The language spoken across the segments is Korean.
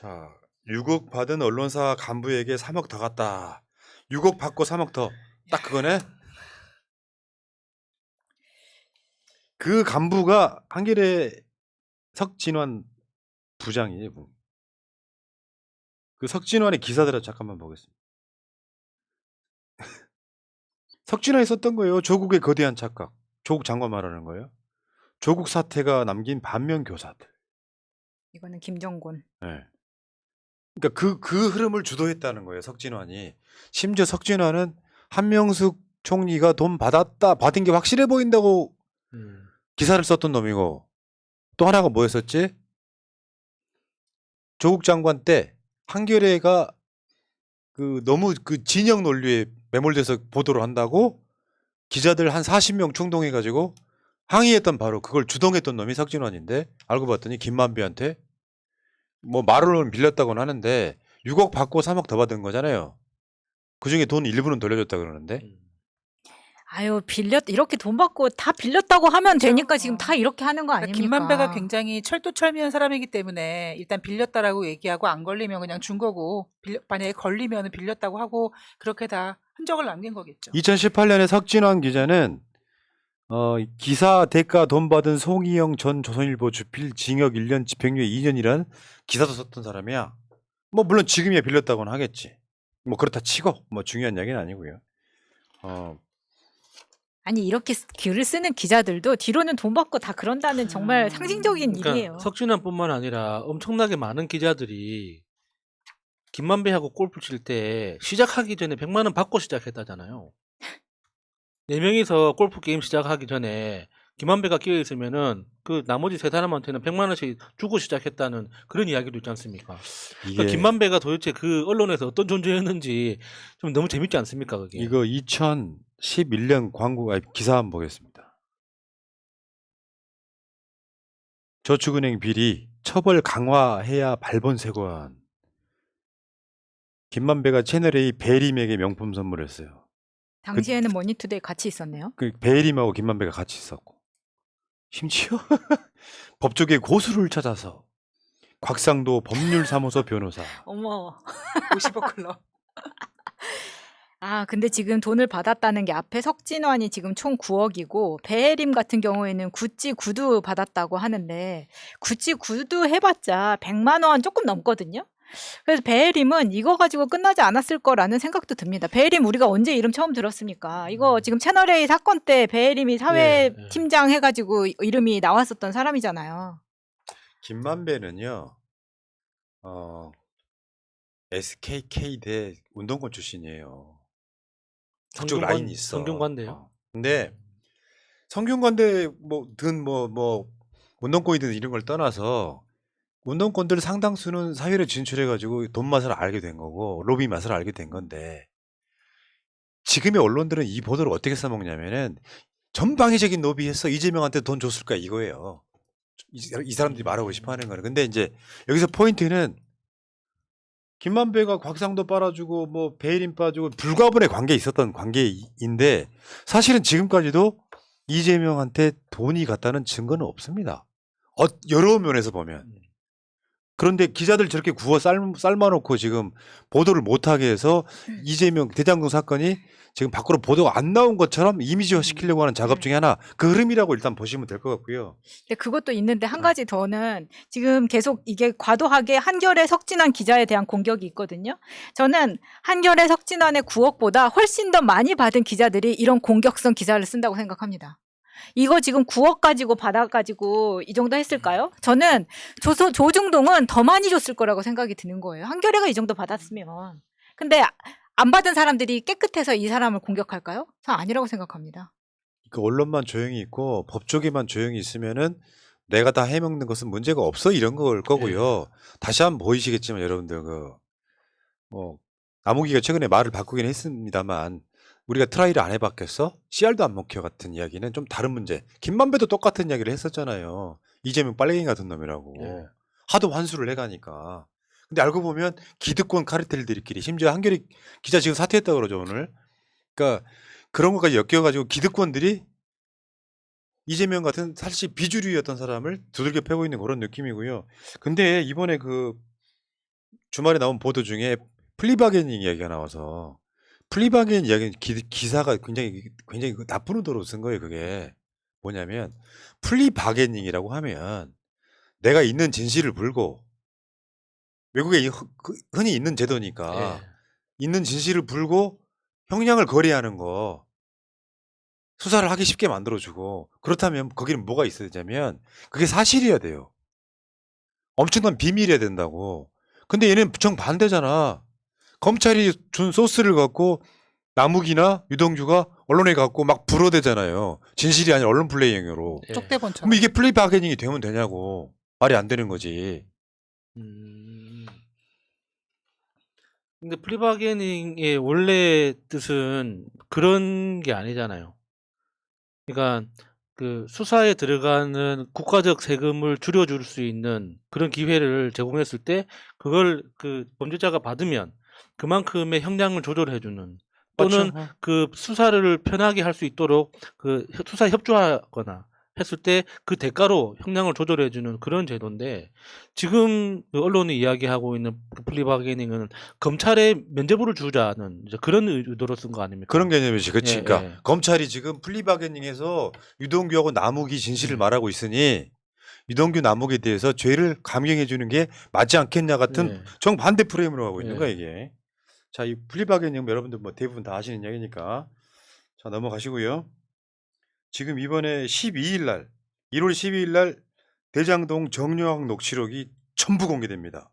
자, 6억 받은 언론사 간부에게 3억 더 갔다. 6억 받고 3억 더. 딱 그거네. 그 간부가 한겨레 석진환 부장이에요. 그 석진환의 기사들을 잠깐만 보겠습니다. 석진환이 썼던 거예요. 조국의 거대한 착각. 조국 장관 말하는 거예요. 조국 사태가 남긴 반면 교사들. 이거는 김정곤. 네. 그러니까 그 흐름을 주도했다는 거예요. 석진환이. 심지어 석진환은 한명숙 총리가 돈 받은 게 확실해 보인다고 기사를 썼던 놈이고, 또 하나가 뭐였었지? 조국 장관 때 한겨레가 너무 진영 논리에 매몰돼서 보도를 한다고 기자들 한 40명 충동해가지고 항의했던, 바로 그걸 주동했던 놈이 석진환인데, 알고 봤더니 김만배한테 뭐 말로는 빌렸다고는 하는데 6억 받고 3억 더 받은 거잖아요. 그중에 돈 일부는 돌려줬다 그러는데. 아유, 이렇게 돈 받고 다 빌렸다고 하면 되니까 지금 다 이렇게 하는 거 그러니까 아닙니까? 김만배가 굉장히 철두철미한 사람이기 때문에 일단 빌렸다라고 얘기하고 안 걸리면 그냥 준 거고, 만약에 걸리면 빌렸다고 하고 그렇게 다 흔적을 남긴 거겠죠. 2018년에 석진환 기자는 기사 대가 돈 받은 송희영 전 조선일보 주필 징역 1년 집행유예 2년이란 기사도 썼던 사람이야. 뭐 물론 지금이야 빌렸다고는 하겠지. 뭐 그렇다 치고 뭐 중요한 이야기는 아니고요. 아니, 이렇게 글을 쓰는 기자들도 뒤로는 돈 받고 다 그런다는 정말 상징적인 일이에요. 그러니까 석진환뿐만 아니라 엄청나게 많은 기자들이 김만배하고 골프 칠 때 시작하기 전에 100만 원 받고 시작했다잖아요. 4명이서 골프 게임 시작하기 전에 김만배가 끼어 있으면은 그 나머지 3사람한테는 100만 원씩 주고 시작했다는 그런 이야기도 있지 않습니까? 그러니까 김만배가 도대체 그 언론에서 어떤 존재였는지 좀 너무 재밌지 않습니까, 그게? 이거 2011년 광고 기사 한번 보겠습니다. 저축은행 비리 처벌 강화해야 발본세관. 김만배가 채널A 배림에게 명품 선물했어요. 당시에는 머니투데이 같이 있었네요. 그 배림하고 김만배가 같이 있었고, 심지어 법조계 고수를 찾아서 곽상도 법률사무소 변호사. 어머. 50억 클럽. 아, 근데 지금 돈을 받았다는 게 앞에 석진환이 지금 총 9억이고 배혜림 같은 경우에는 구찌 구두 받았다고 하는데, 구찌 구두 해봤자 100만 원 조금 넘거든요. 그래서 배혜림은 이거 가지고 끝나지 않았을 거라는 생각도 듭니다. 배혜림 우리가 언제 이름 처음 들었습니까? 이거 지금 채널A 사건 때 배혜림이 사회팀장 해가지고 이름이 나왔었던 사람이잖아요. 김만배는요, SKK 대 운동권 출신이에요. 그쪽 라인이 있어. 성균관대요? 근데 성균관대 운동권이든 이런 걸 떠나서 운동권들 상당수는 사회로 진출해가지고 돈 맛을 알게 된 거고 로비 맛을 알게 된 건데, 지금의 언론들은 이 보도를 어떻게 써먹냐면은 전방위적인 로비해서 이재명한테 돈 줬을까 이거예요. 이 사람들이 말하고 싶어하는 거는. 근데 이제 여기서 포인트는 김만배가 곽상도 빨아주고 뭐 배혜림 빠주고 불가분의 관계에 있었던 관계인데, 사실은 지금까지도 이재명한테 돈이 갔다는 증거는 없습니다. 여러 면에서 보면. 그런데 기자들 저렇게 구워 삶아놓고 지금 보도를 못하게 해서 이재명 대장동 사건이 지금 밖으로 보도가 안 나온 것처럼 이미지화 시키려고 하는 작업 중에 하나, 그 흐름이라고 일단 보시면 될 것 같고요. 근데 그것도 있는데 한 가지 더는 지금 계속 이게 과도하게 한겨레 석진환 기자에 대한 공격이 있거든요. 저는 한겨레 석진환의 9억보다 훨씬 더 많이 받은 기자들이 이런 공격성 기사를 쓴다고 생각합니다. 이거 지금 9억 가지고 받아가지고 이 정도 했을까요? 저는 조중동은 더 많이 줬을 거라고 생각이 드는 거예요. 한겨레가 이 정도 받았으면. 근데 안 받은 사람들이 깨끗해서 이 사람을 공격할까요? 저는 아니라고 생각합니다. 그 언론만 조용히 있고 법조계만 조용히 있으면은 내가 다 해먹는 것은 문제가 없어, 이런 걸 거고요. 다시 한번 보이시겠지만 여러분들 남욱이가 최근에 말을 바꾸긴 했습니다만, 우리가 트라이를 안 해봤겠어? CR도 안 먹혀 같은 이야기는 좀 다른 문제. 김만배도 똑같은 이야기를 했었잖아요. 이재명 빨갱이 같은 놈이라고. 하도 환수를 해가니까. 근데 알고 보면 기득권 카르텔들끼리, 심지어 한겨레 기자 지금 사퇴했다 그러죠 오늘. 그러니까 그런 것까지 엮여가지고 기득권들이 이재명 같은 사실 비주류였던 사람을 두들겨 패고 있는 그런 느낌이고요. 근데 이번에 주말에 나온 보도 중에 플리바게닝 이야기가 나와서 플리바게닝 이야기는 기사가 굉장히 나쁜 의도로 쓴 거예요. 그게 뭐냐면 플리바게닝이라고 하면 내가 있는 진실을 불고 외국에 흔히 있는 제도니까 예. 있는 진실을 불고 형량을 거래하는 거 수사를 하기 쉽게 만들어주고 그렇다면 거기는 뭐가 있어야 되냐면 그게 사실이어야 돼요. 엄청난 비밀이어야 된다고. 근데 얘는 정반대잖아. 검찰이 준 소스를 갖고 남욱이나 유동규가 언론에 갖고 막 불어대잖아요. 진실이 아니라 언론 플레이잉으로. 예. 쪽대본처럼. 그럼 이게 플리바게닝이 되면 되냐고. 말이 안 되는 거지. 근데 플리바게닝의 원래 뜻은 그런 게 아니잖아요. 그러니까 그 수사에 들어가는 국가적 세금을 줄여줄 수 있는 그런 기회를 제공했을 때 그걸 그 범죄자가 받으면 그만큼의 형량을 조절해주는 또는 맞죠? 그 수사를 편하게 할 수 있도록 그 수사에 협조하거나 했을 때 그 대가로 형량을 조절해주는 그런 제도인데 지금 그 언론이 이야기하고 있는 그 플리바게닝은 검찰에 면죄부를 주자는 이제 그런 의도로 쓴 거 아닙니까? 그런 개념이지. 그치? 예, 그러니까 예. 검찰이 지금 플리바게닝에서 유동규하고 남욱이 진실을 음. 말하고 있으니 유동규 남욱에 대해서 죄를 감경해 주는 게 맞지 않겠냐 같은 예. 정반대 프레임으로 가고 있는 예. 거야 이게. 자, 이 플리바게닝 여러분들 뭐 대부분 다 아시는 이야기니까 자 넘어가시고요. 지금 이번에 12일 날 1월 12일 날 대장동 정유학 녹취록이 전부 공개됩니다.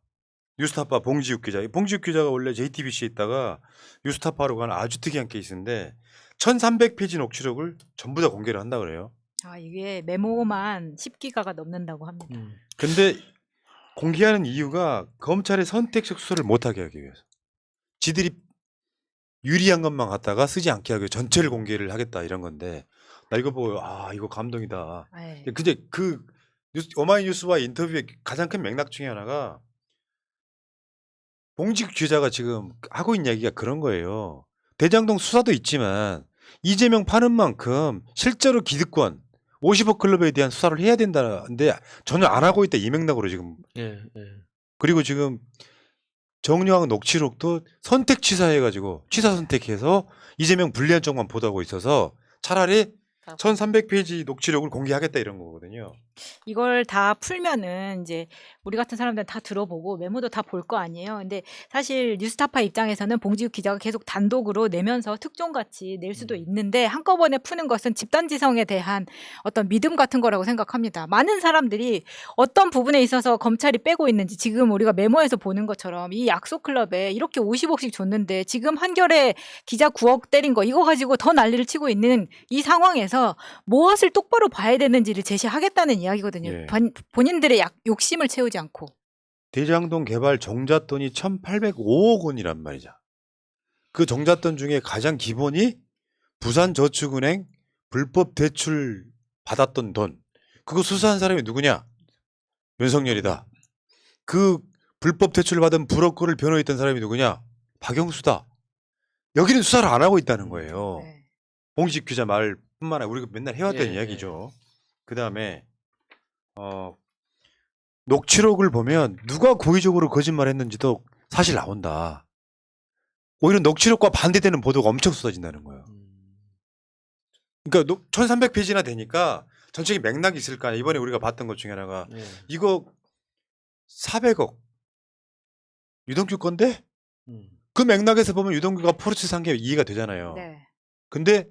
뉴스타파 봉지욱 기자. 봉지욱 기자가 원래 JTBC에 있다가 뉴스타파로 가는 아주 특이한 케이스인데 1300페이지 녹취록을 전부 다 공개를 한다 그래요. 아, 이게 메모만 10기가가 넘는다고 합니다. 근데 공개하는 이유가 검찰의 선택적 수사를 못하게 하기 위해서. 지들이 유리한 것만 갖다가 쓰지 않게 하기 위해 전체를 공개를 하겠다 이런 건데 나 이거 보고 아 이거 감동이다. 네. 근데 그 오마이뉴스와 인터뷰의 가장 큰 맥락 중에 하나가 봉직 기자가 지금 하고 있는 이야기가 그런 거예요. 대장동 수사도 있지만 이재명 파는 만큼 실제로 기득권 50억 클럽에 대한 수사를 해야 된다는데 전혀 안 하고 있다 이 맥락으로 지금. 예, 예. 그리고 지금 정유학 녹취록도 선택 취사해가지고 취사 선택해서 이재명 불리한 쪽만 보도하고 있어서 차라리 1300페이지 녹취록을 공개하겠다 이런 거거든요. 이걸 다 풀면은 이제 우리 같은 사람들은 다 들어보고 메모도 다 볼 거 아니에요. 근데 사실 뉴스타파 입장에서는 봉지욱 기자가 계속 단독으로 내면서 특종같이 낼 수도 있는데 한꺼번에 푸는 것은 집단지성에 대한 어떤 믿음 같은 거라고 생각합니다. 많은 사람들이 어떤 부분에 있어서 검찰이 빼고 있는지 지금 우리가 메모에서 보는 것처럼 이 약속클럽에 이렇게 50억씩 줬는데 지금 한겨레 기자 9억 때린 거 이거 가지고 더 난리를 치고 있는 이 상황에서 무엇을 똑바로 봐야 되는지를 제시하겠다는 이야기거든요. 예. 본인들의 욕심을 채우지 않고. 대장동 개발 종잣돈이 1805억 원이란 말이죠. 그 종잣돈 중에 가장 기본이 부산저축은행 불법 대출 받았던 돈. 그거 수사한 사람이 누구냐? 윤석열이다. 그 불법 대출 받은 브로커를 변호했던 사람이 누구냐? 박영수다. 여기는 수사를 안 하고 있다는 거예요. 네. 봉식 기자 말뿐만 아니라 우리가 맨날 해왔던 예, 이야기죠. 그 다음에 녹취록을 보면 누가 고의적으로 거짓말했는지도 사실 나온다. 오히려 녹취록과 반대되는 보도가 엄청 쏟아진다는 거예요. 그러니까 1300페이지나 되니까 전체적인 맥락이 있을 거 아니에요. 이번에 우리가 봤던 것 중에 하나가 예. 이거 400억 유동규 건데 그 맥락에서 보면 유동규가 포르쉐 산 게 이해가 되잖아요. 네. 근데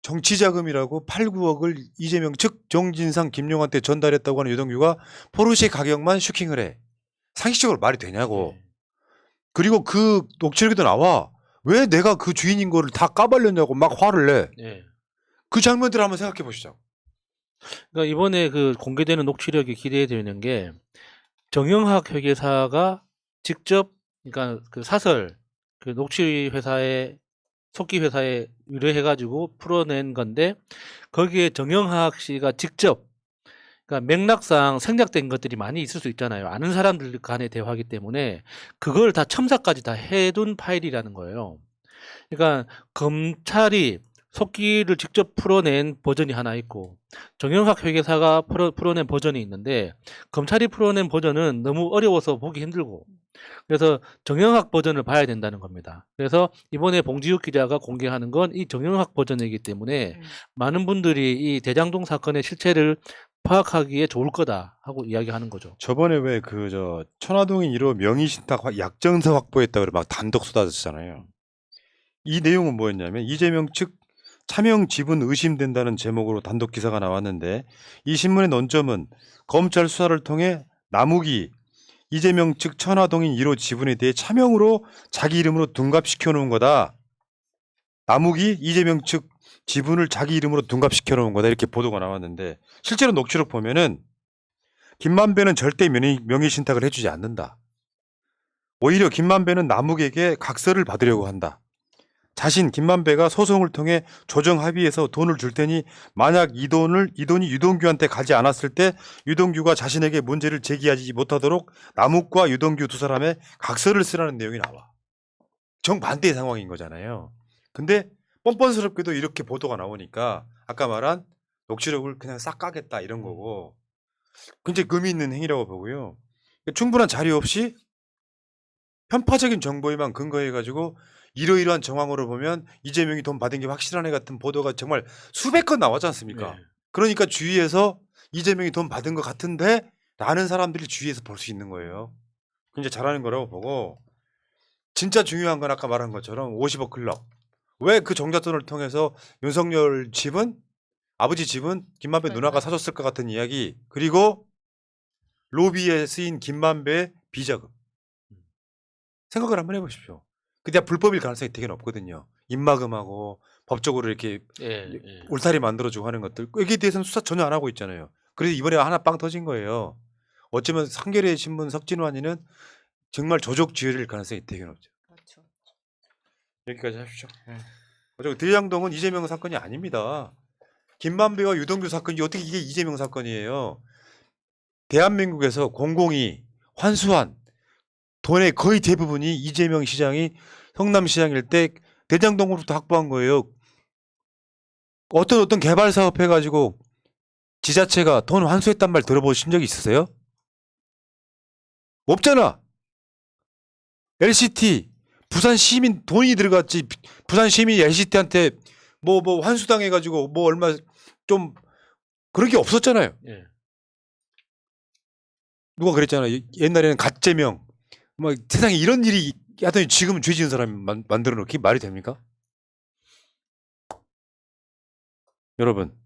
정치자금이라고 8, 9억을 이재명 즉 정진상 김용한테 전달했다고 하는 유동규가 포르쉐 가격만 슈킹을 해. 상식적으로 말이 되냐고. 예. 그리고 그 녹취록에도 나와. 왜 내가 그 주인인 거를 다 까발렸냐고 막 화를 내. 예. 그 장면들을 한번 생각해 보시죠. 그러니까 이번에 그 공개되는 녹취록이 기대되는 게 정영학 회계사가 직접 그러니까 그 사설 그 녹취 회사에 속기 회사에 의뢰해가지고 풀어낸 건데 거기에 정영학 씨가 직접 그러니까 맥락상 생략된 것들이 많이 있을 수 있잖아요. 아는 사람들 간의 대화이기 때문에 그걸 다 첨삭까지 다 해둔 파일이라는 거예요. 그러니까 검찰이 속기를 직접 풀어낸 버전이 하나 있고 정영학 회계사가 풀어낸 버전이 있는데 검찰이 풀어낸 버전은 너무 어려워서 보기 힘들고 그래서 정영학 버전을 봐야 된다는 겁니다. 그래서 이번에 봉지욱 기자가 공개하는 건 이 정영학 버전이기 때문에 많은 분들이 이 대장동 사건의 실체를 파악하기에 좋을 거다 하고 이야기하는 거죠. 저번에 왜 그 저 천화동인 1호 명의신탁 약정서 확보했다 그래 막 단독 쏟아졌잖아요. 이 내용은 뭐였냐면 이재명 측 차명 지분 의심된다는 제목으로 단독 기사가 나왔는데 이 신문의 논점은 검찰 수사를 통해 남욱이 이재명 측 천화동인 1호 지분에 대해 차명으로 자기 이름으로 둔갑시켜 놓은 거다. 남욱이 이재명 측 지분을 자기 이름으로 둔갑시켜 놓은 거다. 이렇게 보도가 나왔는데 실제로 녹취록 보면은 김만배는 절대 명의신탁을 해주지 않는다. 오히려 김만배는 남욱에게 각서를 받으려고 한다. 자신 김만배가 소송을 통해 조정 합의해서 돈을 줄 테니 만약 이 돈이 유동규한테 가지 않았을 때 유동규가 자신에게 문제를 제기하지 못하도록 남욱과 유동규 두 사람의 각서를 쓰라는 내용이 나와. 정반대의 상황인 거잖아요. 근데 뻔뻔스럽게도 이렇게 보도가 나오니까 아까 말한 녹취록을 그냥 싹 까겠다 이런 거고 굉장히 의미 있는 행위라고 보고요. 충분한 자료 없이 편파적인 정보에만 근거해가지고 이러이러한 정황으로 보면 이재명이 돈 받은 게 확실하네 같은 보도가 정말 수백 건 나왔지 않습니까? 네. 그러니까 주위에서 이재명이 돈 받은 것 같은데 라는 사람들이 주위에서 볼 수 있는 거예요. 굉장히 잘하는 거라고 보고 진짜 중요한 건 아까 말한 것처럼 50억 클럽. 왜 그 정잣돈을 통해서 윤석열 집은 아버지 집은 김만배 누나가 사줬을 것 같은 이야기 그리고 로비에 쓰인 김만배의 비자금. 생각을 한번 해보십시오. 그게 불법일 가능성이 되게 높거든요. 입막음하고 법적으로 이렇게 예. 울타리 만들어주고 하는 것들 여기에 대해서는 수사 전혀 안 하고 있잖아요. 그래서 이번에 하나 빵 터진 거예요. 어쩌면 상계의 신문 석진환이는 정말 조족지혈일 가능성이 되게 높죠. 그렇죠. 여기까지 하십시오. 어차피 대장동은 이재명 사건이 아닙니다. 김만배와 유동규 사건이 어떻게 이게 이재명 사건이에요. 대한민국에서 공공이 환수한 돈의 거의 대부분이 이재명 시장이 성남시장일 때 대장동으로부터 확보한 거예요. 어떤 개발 사업 해가지고 지자체가 돈 환수했단 말 들어보신 적 있으세요? 없잖아. LCT 부산 시민 돈이 들어갔지. 부산 시민이 LCT한테 뭐 환수당해가지고 뭐 얼마 좀 그런 게 없었잖아요. 예. 누가 그랬잖아요. 옛날에는 가짜명 뭐 세상에 이런 일이 하더니 지금은 죄 지은 사람이 만들어 놓기 말이 됩니까? 여러분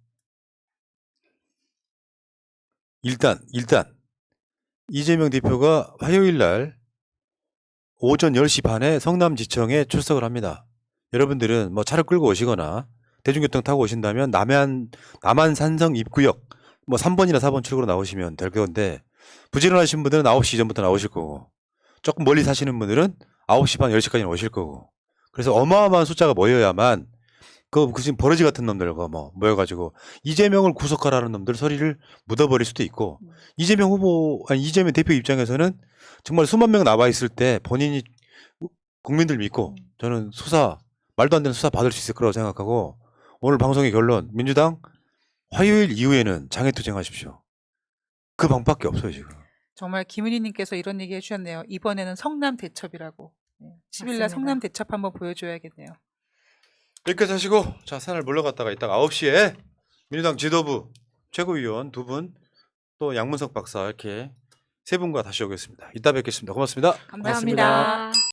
일단 이재명 대표가 화요일 날 오전 10시 반에 성남지청에 출석을 합니다. 여러분들은 뭐 차를 끌고 오시거나 대중교통 타고 오신다면 남한 산성 입구역 뭐 3번이나 4번 출구로 나오시면 될 건데 부지런하신 분들은 9시 전부터 나오실 거고 조금 멀리 사시는 분들은 9시 반 10시까지 오실 거고 그래서 어마어마한 숫자가 모여야만 그 지금 버러지 같은 놈들과 뭐 모여가지고 이재명을 구속하라는 놈들 소리를 묻어버릴 수도 있고 이재명 대표 입장에서는 정말 수만 명 나와 있을 때 본인이 국민들 믿고 저는 말도 안 되는 수사 받을 수 있을 거라고 생각하고 오늘 방송의 결론 민주당 화요일 이후에는 장애투쟁하십시오. 그 방법밖에 없어요 지금. 정말 김은희님께서 이런 얘기 해주셨네요. 이번에는 성남 대첩이라고. 10일날 맞습니다. 성남 대첩 한번 보여줘야겠네요. 여기까지 하시고 자 산을 물러갔다가 이따가 9시에 민주당 지도부 최고위원 2분 또 양문석 박사 이렇게 3분과 다시 오겠습니다. 이따 뵙겠습니다. 고맙습니다. 감사합니다.